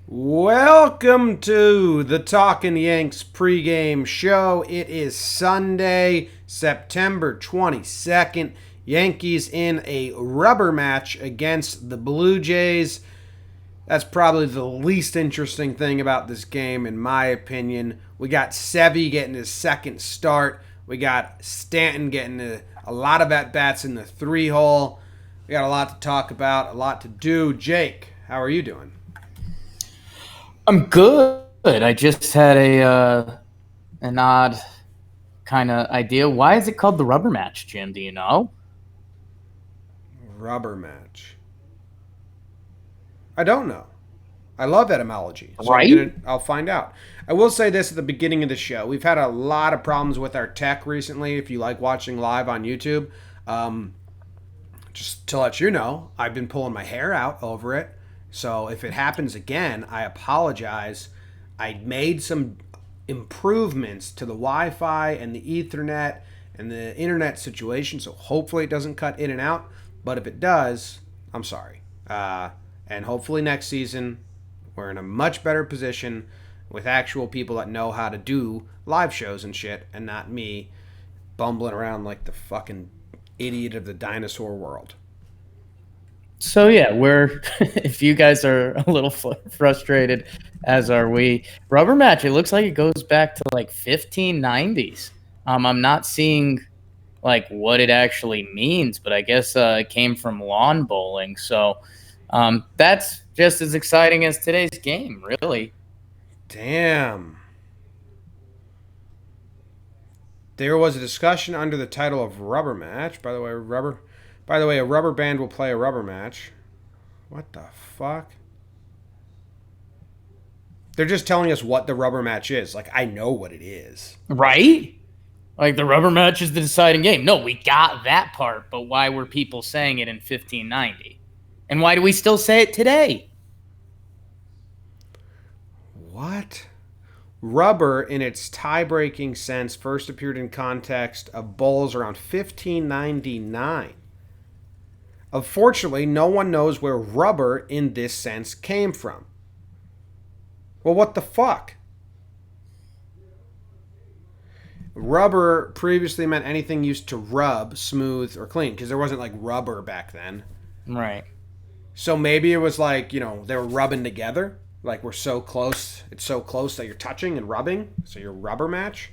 Welcome to the Talkin Yanks pregame show. It is Sunday, September 22nd. Yankees in a rubber match against the Blue Jays. That's probably the least interesting thing about this game, in my opinion. We got Sevy getting his second start. We got Stanton getting a lot of at-bats in the three-hole. We got a lot to talk about, a lot to do. Jake, how are you doing? I'm good. I just had an odd kind of idea. Why is it called the rubber match, Jim? Do you know? Rubber match. I don't know. I love etymology, so Right? I'll find out. I will say this at the beginning of the show. We've had a lot of problems with our tech recently. If you like watching live on YouTube, um, just to let you know, I've been pulling my hair out over it. So if it happens again, I apologize. I made some improvements to the Wi-Fi and the Ethernet and the internet situation, so hopefully it doesn't cut in and out. But if it does, I'm sorry. And hopefully next season we're in a much better position with actual people that know how to do live shows and shit, and not me bumbling around like the fucking idiot of the dinosaur world. So yeah, we're if you guys are a little frustrated, as are we. Rubber match. It looks like it goes back to like 1590s. I'm not seeing like what it actually means, but I guess it came from lawn bowling. So that's just as exciting as today's game, really. Damn. There was a discussion under the title of rubber match. By the way, a rubber band will play a rubber match. What the fuck? They're just telling us what the rubber match is. Like, I know what it is. Right? Like the rubber match is the deciding game. No, we got that part, but why were people saying it in 1590? And why do we still say it today? What? Rubber, in its tie-breaking sense, first appeared in context of bowls around 1599. Unfortunately, no one knows where rubber in this sense came from. Well, what the fuck? Rubber previously meant anything used to rub, smooth, or clean, because there wasn't like rubber back then. Right. So maybe it was like, they were rubbing together. Like we're so close, it's so close that you're touching and rubbing. So your rubber match.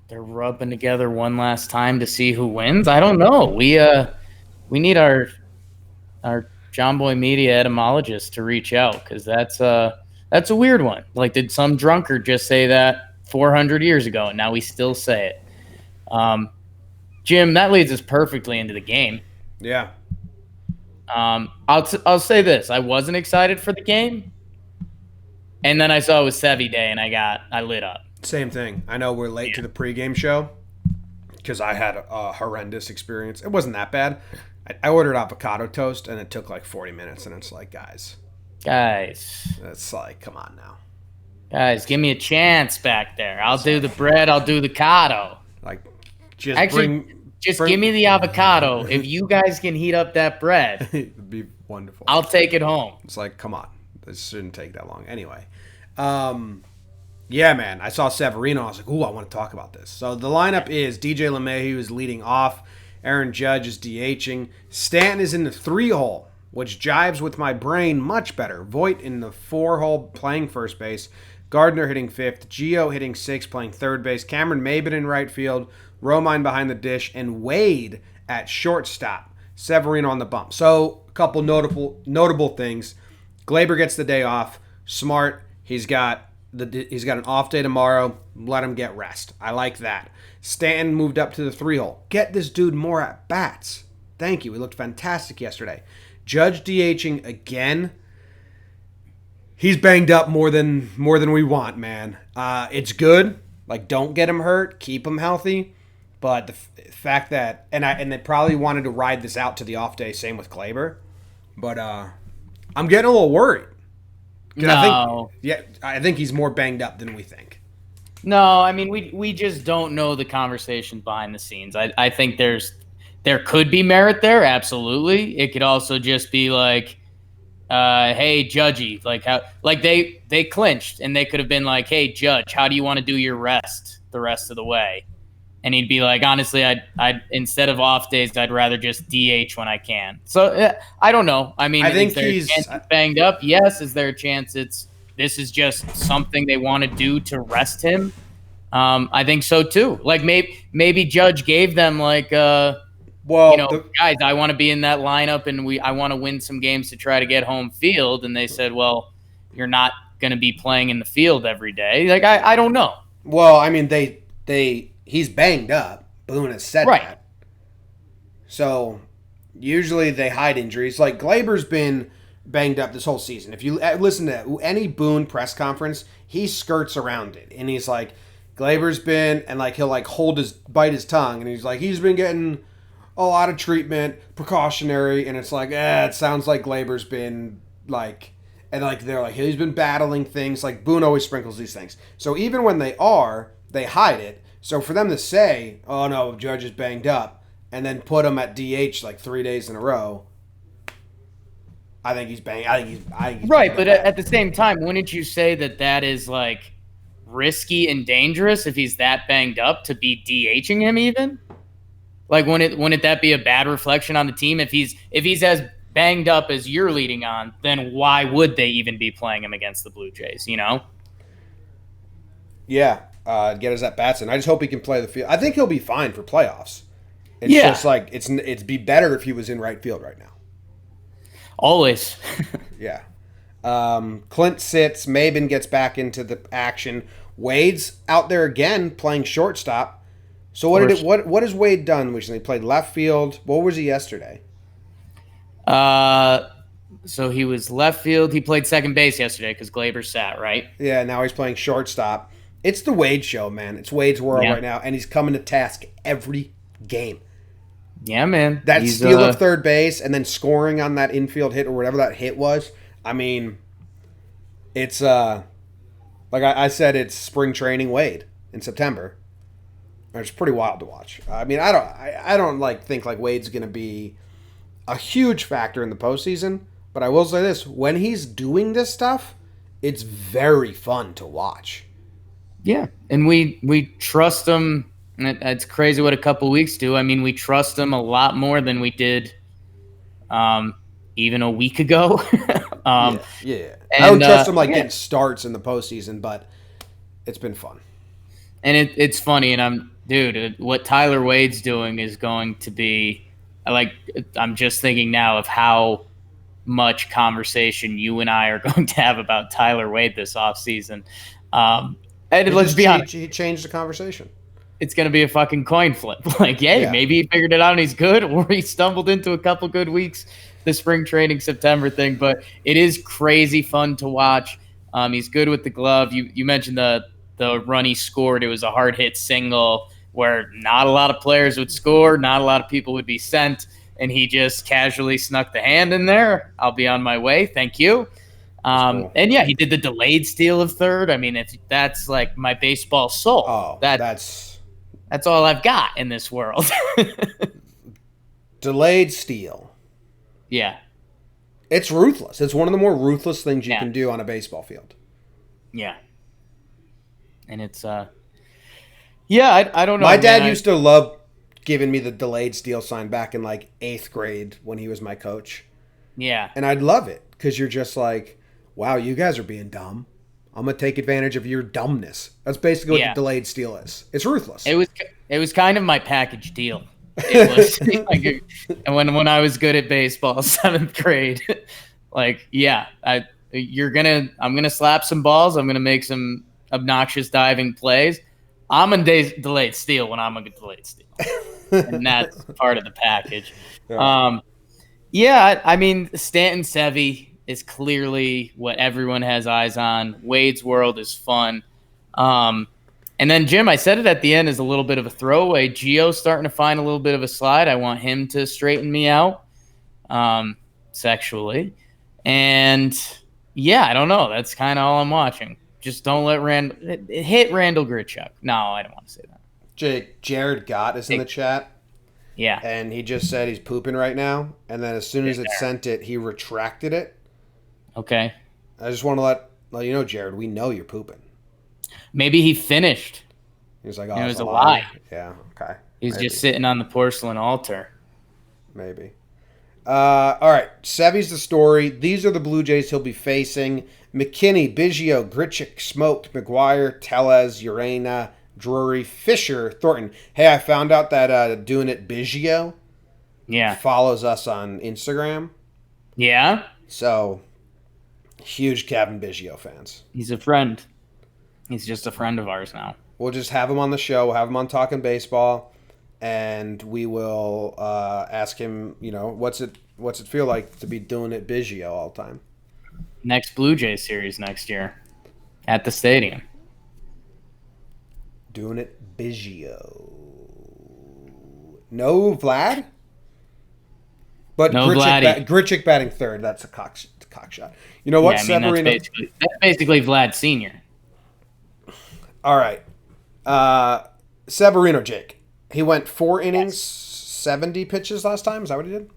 They're rubbing together one last time to see who wins. I don't know. We need our John Boy Media etymologist to reach out because that's a weird one. Like, did some drunkard just say that 400 years ago and now we still say it? Jim, that leads us perfectly into the game. Yeah. I'll say this: I wasn't excited for the game, and then I saw it was Sevy Day, and I lit up. Same thing. I know we're late to the pregame show because I had a horrendous experience. It wasn't that bad. I ordered avocado toast and it took like 40 minutes, and it's like, guys, it's like, come on now. Guys, give me a chance back there. I'll do the bread. I'll do the cotto. Like, just Actually, give me the avocado. If you guys can heat up that bread, it'd be wonderful. I'll take it home. It's like, come on, this shouldn't take that long. Anyway, yeah, man, I saw Severino. I was like, ooh, I want to talk about this. So the lineup is DJ LeMahieu is leading off. Aaron Judge is DHing. Stanton is in the 3-hole, which jives with my brain much better. Voit in the 4-hole playing first base. Gardner hitting 5th. Gio hitting 6th playing third base. Cameron Maybin in right field. Romine behind the dish. And Wade at shortstop. Severino on the bump. So a couple notable things. Glaber gets the day off. Smart. He's got an off day tomorrow. Let him get rest. I like that. Stanton moved up to the 3-hole. Get this dude more at bats. Thank you. He looked fantastic yesterday. Judge DHing again. He's banged up more than we want, man. It's good. Like, don't get him hurt. Keep him healthy. But the fact that and they probably wanted to ride this out to the off day. Same with Glaber. But I'm getting a little worried. No. I think he's more banged up than we think. No, I mean we just don't know the conversations behind the scenes. I think there could be merit there, absolutely. It could also just be like hey, Judgy, like how, like they clinched and they could have been like, hey, Judge, how do you want to do your rest the rest of the way? And he'd be like, honestly, I'd instead of off days, I'd rather just DH when I can. So I don't know. I mean, I is think there a chance he's banged up? Yes. Is there a chance this is just something they want to do to rest him? I think so too. Like maybe Judge gave them like well, the guys, I want to be in that lineup and I want to win some games to try to get home field. And they said, well, you're not going to be playing in the field every day. Like I don't know. well, I mean he's banged up. Boone has said Right. that. So usually they hide injuries. Like Glaber's been banged up this whole season. If you listen to any Boone press conference, he skirts around it, and he's like, Glaber's been, and like he'll like bite his tongue, and he's like, he's been getting a lot of treatment, precautionary, and it's like, it sounds like Glaber's been like, and like they're like he's been battling things. Like Boone always sprinkles these things. So even when they hide it. So for them to say, oh no, Judge is banged up, and then put him at DH like 3 days in a row, I think he's banged. I think he's Right, but bad. at the same time, wouldn't you say that is like risky and dangerous if he's that banged up to be DHing him even? Like wouldn't that be a bad reflection on the team if he's as banged up as you're leading on, then why would they even be playing him against the Blue Jays, you know? Yeah, get his at bats, and I just hope he can play the field. I think he'll be fine for playoffs. It's Yeah. just like it'd be better if he was in right field right now. Always. Yeah. Clint sits. Maben gets back into the action. Wade's out there again playing shortstop. So what has Wade done recently? He played left field. What was he yesterday? So he was left field. He played second base yesterday because Glaber sat, right? Yeah, now he's playing shortstop. It's the Wade show, man. It's Wade's world right now, and he's coming to task every game. Yeah, man. That steal of third base and then scoring on that infield hit or whatever that hit was. I mean, it's like I said, it's spring training Wade in September. It's pretty wild to watch. I mean, I don't like think like Wade's going to be a huge factor in the postseason, but I will say this: when he's doing this stuff, it's very fun to watch. Yeah, and we trust him. And it's crazy what a couple weeks do. I mean, we trust him a lot more than we did even a week ago. Yeah. I don't trust him getting starts in the postseason, but it's been fun. And it's funny, and what Tyler Wade's doing is going to be I'm just thinking now of how much conversation you and I are going to have about Tyler Wade this offseason. And let's be honest, he changed the conversation. It's going to be a fucking coin flip. Like, yeah, maybe he figured it out and he's good, or he stumbled into a couple good weeks, the spring training September thing. But it is crazy fun to watch. He's good with the glove. You mentioned the run he scored. It was a hard hit single where not a lot of players would score, not a lot of people would be sent, and he just casually snuck the hand in there. I'll be on my way. Thank you. Cool. And yeah, he did the delayed steal of third. I mean, that's like my baseball soul. Oh, that's all I've got in this world. Delayed steal. Yeah. It's ruthless. It's one of the more ruthless things you can do on a baseball field. Yeah. And it's I don't know. My dad used to love giving me the delayed steal sign back in like 8th grade when he was my coach. Yeah. And I'd love it because you're just like, wow, you guys are being dumb. I'm going to take advantage of your dumbness. That's basically what the delayed steal is. It's ruthless. It was kind of my package deal. It was and when I was good at baseball, 7th grade, like, yeah, I'm going to slap some balls. I'm going to make some obnoxious diving plays. I'm a delayed steal when I'm a delayed steal. And that's part of the package. Yeah. I mean, Stanton Sevy is clearly what everyone has eyes on. Wade's world is fun. And then, Jim, I said it at the end as a little bit of a throwaway. Gio's starting to find a little bit of a slide. I want him to straighten me out sexually. And, yeah, I don't know. That's kind of all I'm watching. Just don't let hit Randall Grichuk. No, I don't want to say that. Jared Gott is in the chat. Yeah. And he just said he's pooping right now. And then as soon as it sent it, he retracted it. Okay. I just want to let you know, Jared, we know you're pooping. Maybe he finished. He's like, It oh, it's was a a lie. lie. Yeah, okay. He's just Maybe. sitting on the porcelain altar. Maybe. All right. Sevy's the story. These are the Blue Jays he'll be facing. McKinney, Biggio, Grichuk, Smoked, McGuire, Tellez, Urena, Drury, Fisher, Thornton. Hey, I found out that Doing It Biggio Yeah. follows us on Instagram. Yeah? So, huge Kevin Biggio fans. He's a friend. He's just a friend of ours now. We'll just have him on the show. We'll have him on Talking Baseball. And we will ask him, what's it feel like to be Doing It Biggio all the time? Next Blue Jays series next year at the stadium. Doing It Biggio. No Vlad? But No Vladdy. Grichuk batting third. That's a cock shot. You know what, Yeah, I mean, Severino? that's basically Vlad Sr. All right. Severino, Jake. He went 4 innings, 70 pitches last time. Is that what he did?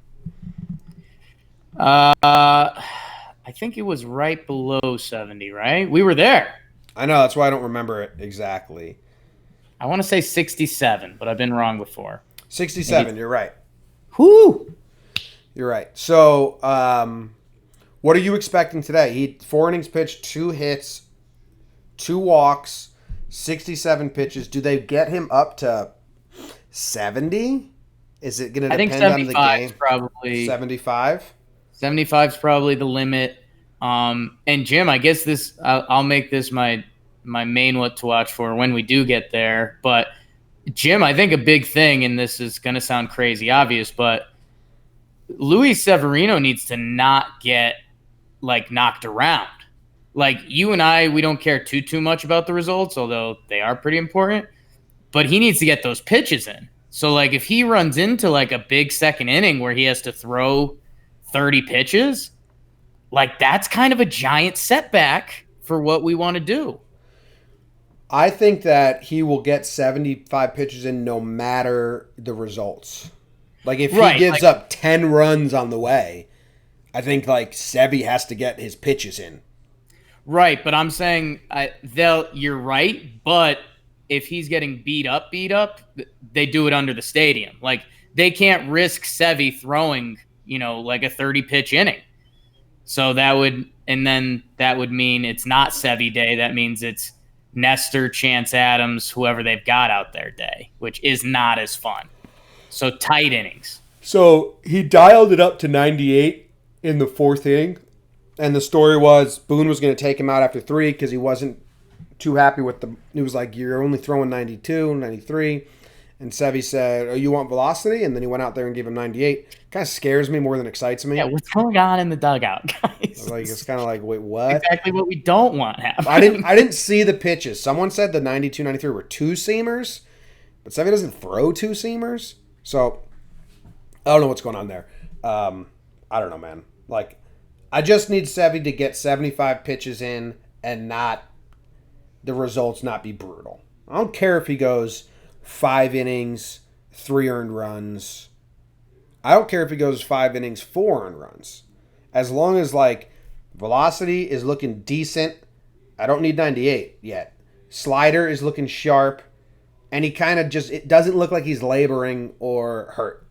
I think it was right below 70, right? We were there. I know. That's why I don't remember it exactly. I want to say 67, but I've been wrong before. 67. Maybe. You're right. Whoo! You're right. So, what are you expecting today? He 4 innings pitched, 2 hits, 2 walks, 67 pitches. Do they get him up to 70? Is it going to depend on the game? Probably 75. 75 is probably the limit. And Jim, I guess I'll make this my main what to watch for when we do get there. But Jim, I think a big thing, and this is going to sound crazy obvious, but Luis Severino needs to not get knocked around. Like you and I, we don't care too much about the results, although they are pretty important. But he needs to get those pitches in. So if he runs into a big second inning where he has to throw 30 pitches, that's kind of a giant setback for what we want to do. I think that he will get 75 pitches in no matter the results. If he gives up 10 runs on the way, I think Sevy has to get his pitches in. Right, but I'm saying you're right, but if he's getting beat up, they do it under the stadium. They can't risk Sevy throwing, a 30-pitch inning. So that would mean it's not Sevy day. That means it's Nestor, Chance Adams, whoever they've got out there day, which is not as fun. So tight innings. So he dialed it up to 98 in the 4th inning. And the story was Boone was going to take him out after 3 because he wasn't too happy with he was like, you're only throwing 92, 93. And Sevy said, oh, you want velocity? And then he went out there and gave him 98. Kind of scares me more than excites me. Yeah, what's going on in the dugout, guys? It's kind of wait, what? Exactly what we don't want happening. I didn't see the pitches. Someone said the 92, 93 were 2-seamers. But Sevy doesn't throw 2-seamers. So, I don't know what's going on there. I don't know, man. I just need Sevy to get 75 pitches in and the results not be brutal. I don't care if he goes 5 innings, 3 earned runs. I don't care if he goes 5 innings, 4 earned runs. As long as velocity is looking decent, I don't need 98 yet. Slider is looking sharp, and he kind of it doesn't look like he's laboring or hurt.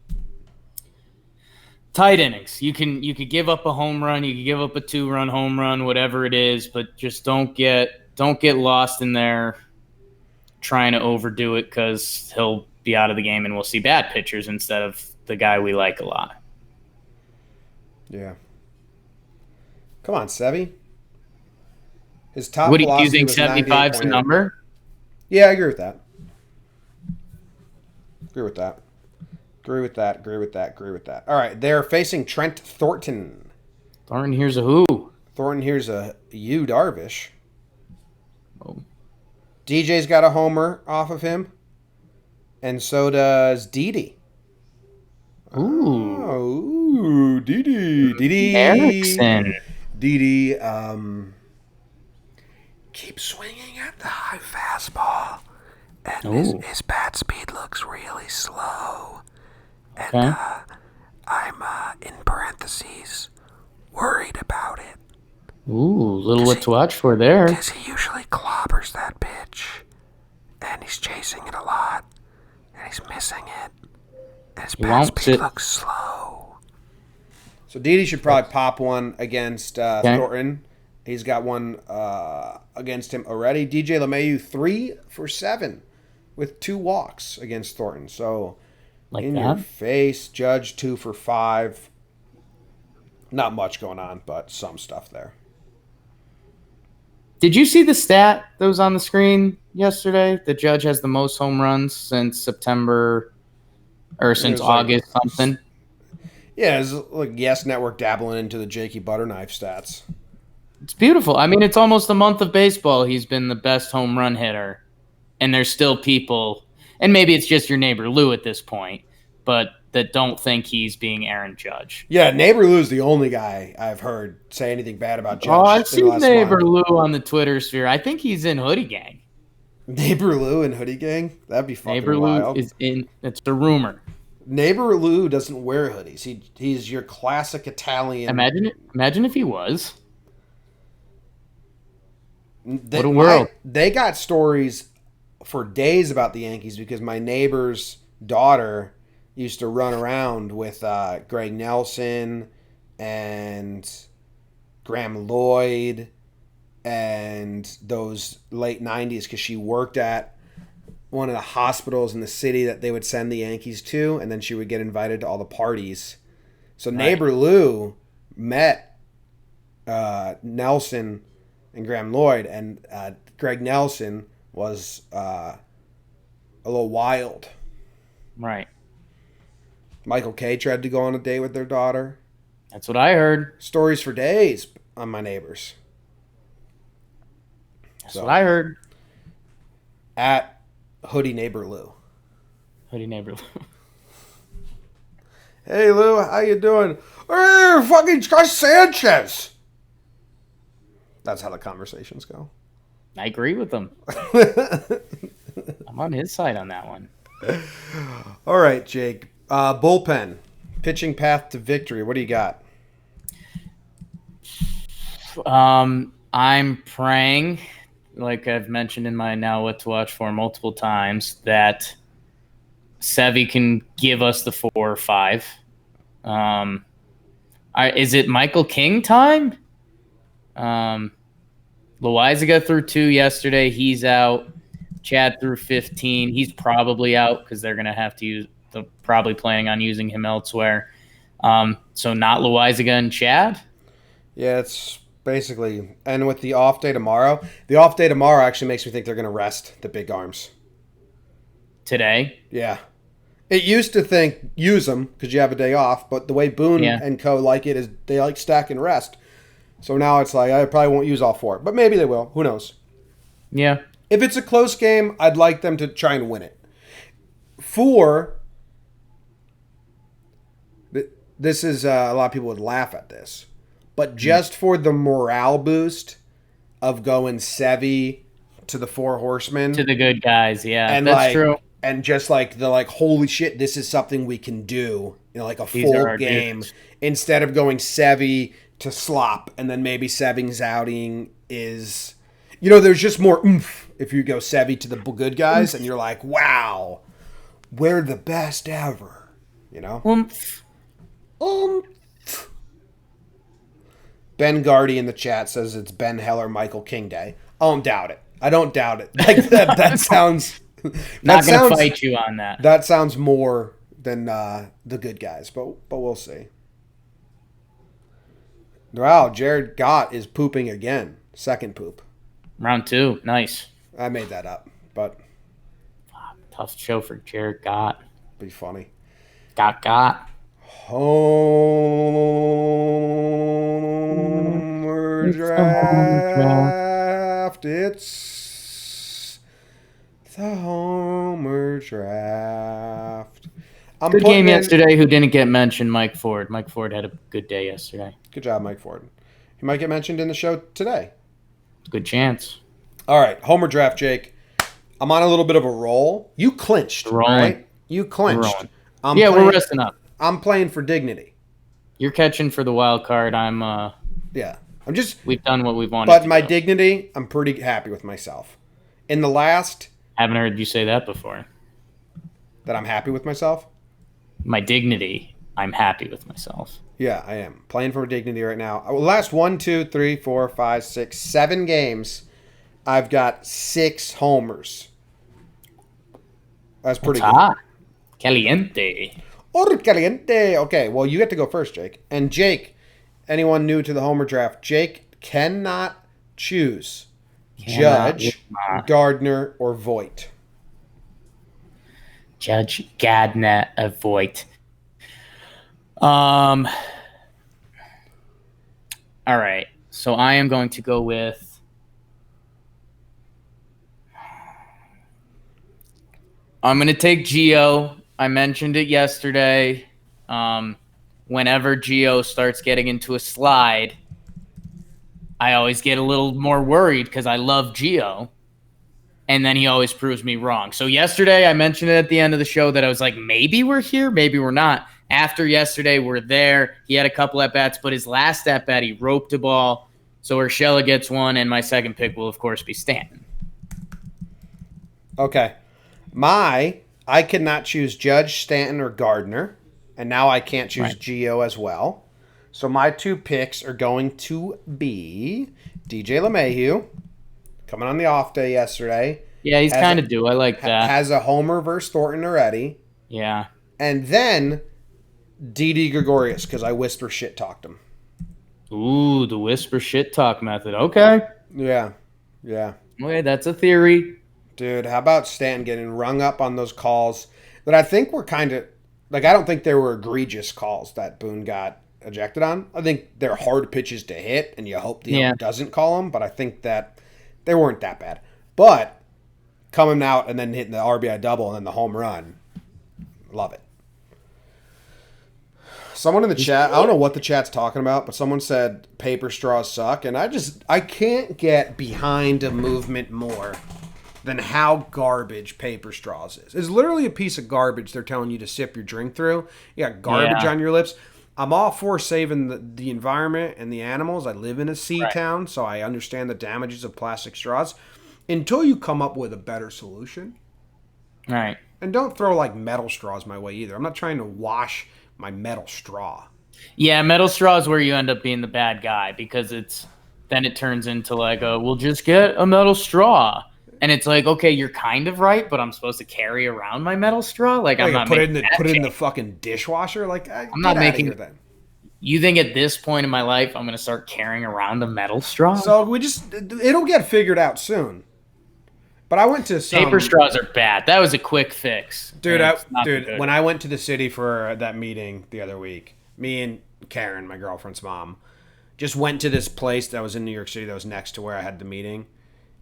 Tight innings. You could give up a home run, you could give up a 2-run home run, whatever it is, but just don't get lost in there trying to overdo it because he'll be out of the game and we'll see bad pitchers instead of the guy we like a lot. Yeah. Come on, Sevy. His top What do you velocity think? was 75's the 98.8. number? Yeah, I agree with that. All right, they're facing Trent Thornton. Thornton, here's a who. Thornton, here's a Yu Darvish. Oh. DJ's got a homer off of him. And so does Didi. Ooh. Didi. Erickson. Didi, keeps swinging at the high fastball. And his bat speed looks really slow. Okay. And I'm, in parentheses, worried about it. Ooh, little what to watch for there. Because he usually clobbers that bitch. And he's chasing it a lot. And he's missing it. And his bat speed looks slow. So Didi should probably pop one against Thornton. He's got one against him already. DJ LeMahieu 3 for 7 with 2 walks against Thornton. So your face. Judge 2 for 5. Not much going on, but some stuff there. Did you see the stat that was on the screen yesterday? The Judge has the most home runs since September or since August something. Yeah, it's like Yes Network dabbling into the Jakey Butterknife stats. It's beautiful. I mean, it's almost a month of baseball. He's been the best home run hitter. And there's still people, and maybe it's just your neighbor Lou at this point, but that don't think he's being Aaron Judge. Yeah, neighbor Lou's the only guy I've heard say anything bad about Judge. Oh, I've seen neighbor Lou on the Twitter sphere. I think he's in Hoodie Gang. Neighbor Lou in Hoodie Gang? That'd be fucking neighbor wild. Lou is in. It's a rumor. Neighbor Lou doesn't wear hoodies. He's your classic Italian. Imagine if he was. What a world. They got stories for days about the Yankees because my neighbor's daughter used to run around with Greg Nelson and Graham Lloyd and those late 90s because she worked at one of the hospitals in the city that they would send the Yankees to, and then she would get invited to all the parties. So neighbor Lou met Nelson and Graham Lloyd, and Greg Nelson was a little wild. Right. Michael K. tried to go on a date with their daughter. That's what I heard. Stories for days on my neighbors. That's what I heard. At Hoodie Neighbor Lou. Hoodie Neighbor Lou. Hey, Lou, how you doing? Hey, fucking Gus Sanchez. That's how the conversations go. I agree with him. I'm on his side on that one. All right, Jake. Bullpen. Pitching path to victory. What do you got? I'm praying, like I've mentioned in my Now What to Watch For multiple times, that Sevy can give us the 4 or 5. Is it Michael King time? Loizaga threw 2 yesterday. He's out. Chad threw 15. He's probably out because they're going to have to use. They're probably planning on using him elsewhere. So not Loizaga and Chad. Yeah, it's basically. And with the off day tomorrow actually makes me think they're going to rest the big arms Today. Yeah. It used to think use them because you have a day off, but the way Boone and co like it is they like stack and rest. So now it's like I probably won't use all 4, but maybe they will. Who knows? Yeah. If it's a close game, I'd like them to try and win it. 4, this is a lot of people would laugh at this, but just for the morale boost of going Sevy to the 4 horsemen. To the good guys, yeah. And that's true. And just like the holy shit, this is something we can do. Like a full game instead of going Sevy to slop, and then maybe Seving's outing is, there's just more oomph if you go Sevy to the good guys, and you're like, wow, we're the best ever, Oomph. Ben Gardy in the chat says it's Ben Heller, Michael King Day. I don't doubt it. Like that sounds. Not going to fight you on that. That sounds more than the good guys, but we'll see. Wow, Jared Gott is pooping again. Second poop. Round 2. Nice. I made that up, but tough show for Jared Gott. Be funny. Gott. Homer draft. It's the Homer draft. Good game yesterday. Who didn't get mentioned? Mike Ford. Mike Ford had a good day yesterday. Good job, Mike Ford. He might get mentioned in the show today. Good chance. All right, Homer draft, Jake. I'm on a little bit of a roll. You clinched, right? You clinched. We're resting up. I'm playing for dignity. You're catching for the wild card. I'm Yeah. I'm just, We've done what we've wanted but to my do. dignity, I'm pretty happy with myself. In the last, Haven't heard you say that before. that I'm happy with myself. My dignity, I'm happy with myself. Yeah, I am playing for dignity right now. Last 1, 2, 3, 4, 5, 6, 7 games, I've got 6 homers. That's It's pretty good. hot. Caliente. Or caliente. Okay, well, you get to go first, Jake. And Jake, anyone new to the homer draft, Jake cannot choose Cannot will Judge, not. Gardner, or Voit. Judge Gadnet avoid. Um. All right. So I am going to go with. I'm going to take Geo. I mentioned it yesterday. Whenever Geo starts getting into a slide, I always get a little more worried because I love Geo. And then he always proves me wrong. So yesterday, I mentioned it at the end of the show that I was like, maybe we're here, maybe we're not. After yesterday, we're there. He had a couple at bats, but his last at bat, he roped a ball. So Urshela gets one, and my second pick will, of course, be Stanton. Okay. I cannot choose Judge, Stanton, or Gardner. And now I can't choose Right. Geo as well. So my 2 picks are going to be DJ LeMahieu, coming on the off day yesterday. Yeah, he's Has kind a, of due. I like that. has a homer versus Thornton already. Yeah. And then Didi Gregorius, because I whisper shit talked him. Ooh, the whisper shit talk method. Okay. Yeah. Yeah. Okay, that's a theory. Dude, how about Stanton getting rung up on those calls that I think were kind of like, I don't think they were egregious calls that Boone got ejected on. I think they're hard pitches to hit, and you hope the Yeah. ump doesn't call them, but I think that they weren't that bad. But coming out and then hitting the RBI double and then the home run, love it. Someone in the chat, I don't know what the chat's talking about, but someone said paper straws suck, and I can't get behind a movement more than how garbage paper straws is. It's literally a piece of garbage they're telling you to sip your drink through. You got garbage Yeah. on your lips. I'm all for saving the environment and the animals. I live in a sea Right. town, so I understand the damages of plastic straws. Until you come up with a better solution. All right. And don't throw like metal straws my way either. I'm not trying to wash my metal straw. Yeah, metal straw is where you end up being the bad guy because then it turns into like we'll just get a metal straw. And it's like, okay, you're kind of right, but I'm supposed to carry around my metal straw? Like, I'm not put making that it in the change. fucking dishwasher. Like, I'm get not out of making. here then. You think at this point in my life I'm going to start carrying around a metal straw? So it'll get figured out soon. But I went to some Paper straws are bad. That was a quick fix. dude. And it's not Dude, good. when I went to the city for that meeting the other week, me and Karen, my girlfriend's mom, just went to this place that was in New York City that was next to where I had the meeting.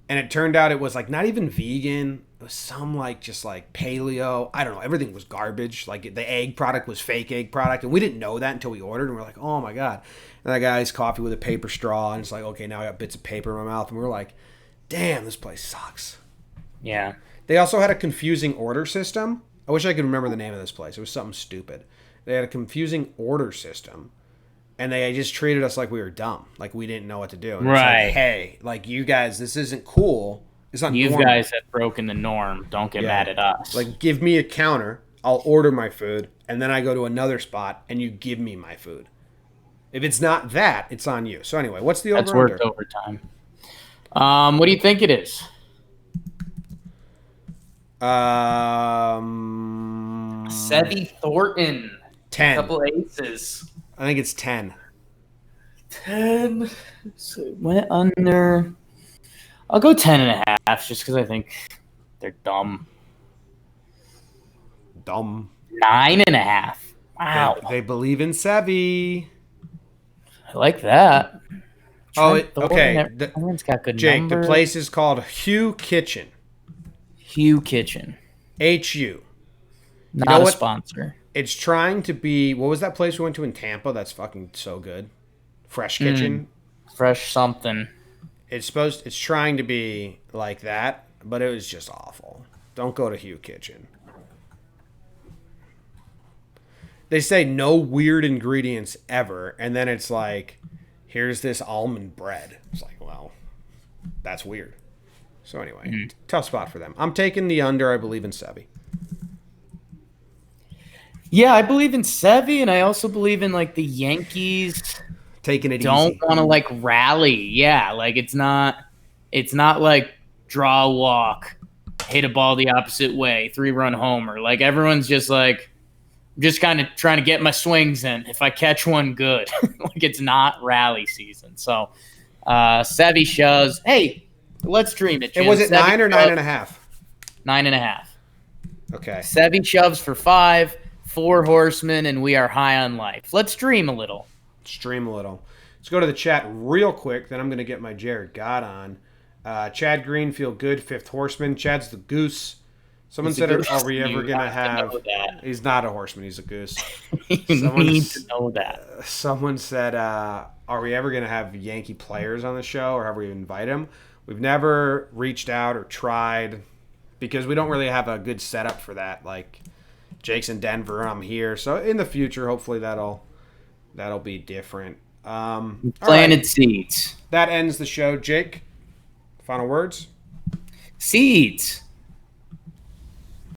And it turned out it was like not even vegan. It was some like just like paleo. I don't know. Everything was garbage. Like the egg product was fake egg product. And we didn't know that until we ordered. And we're like, oh my God. And that guy's coffee with a paper straw. And it's like, okay, now I got bits of paper in my mouth. And we were like, damn, this place sucks. Yeah. They also had a confusing order system. I wish I could remember the name of this place. It was something stupid. They had a confusing order system. And they just treated us like we were dumb, like we didn't know what to do. And Right. It's like, hey, like you guys, this isn't cool. It's not You normal. guys have broken the norm. Don't get mad at us. Like, give me a counter. I'll order my food, and then I go to another spot, and you give me my food. If it's not that, it's on you. So anyway, what's the That's over-under? worked overtime. What do you think it is? Sevy Thornton. 10. Couple aces. I think it's 10. 10. So went under. I'll go 10.5 just because I think they're dumb. Dumb. 9.5. Wow. They believe in Sevy. I like that. Oh, Trent Thornton, okay. everyone's got good Jake, numbers. the place is called Hugh Kitchen. Hugh Kitchen. H-U. Not know a what? sponsor. It's trying to be, what was that place we went to in Tampa? That's fucking so good. Fresh Kitchen. Fresh something. It's trying to be like that, but it was just awful. Don't go to Hugh Kitchen. They say no weird ingredients ever, and then it's like here's this almond bread. It's like, well, that's weird. So anyway, tough spot for them. I'm taking the under. I believe in Sevy. Yeah, I believe in Sevy, and I also believe in like the Yankees Taking it don't easy. want to like rally. Yeah, like it's not like draw a walk, hit a ball the opposite way, 3-run homer. Like everyone's just like just kind of trying to get my swings in. If I catch one, good. Like it's not rally season. So Sevy shoves. Hey, let's dream it. Jim. And was it Sevy 9 or shoves 9.5? 9.5. Okay. Sevy shoves for 5, 4 horsemen, and we are high on life. Let's dream a little. Stream a little. Let's go to the chat real quick. Then I'm going to get my Jared God on. Chad Green, feel good. 5th horseman. Chad's the goose. Someone He's a said, goose. are we ever You going to have have... to know that. He's not a horseman. He's a goose. You need to know that. Someone said, are we ever going to have Yankee players on the show, or have we invited them? We've never reached out or tried because we don't really have a good setup for that. Like, Jake's in Denver, I'm here. So in the future, hopefully that'll be different. Planted seeds. That ends the show. Jake, final words? Seeds.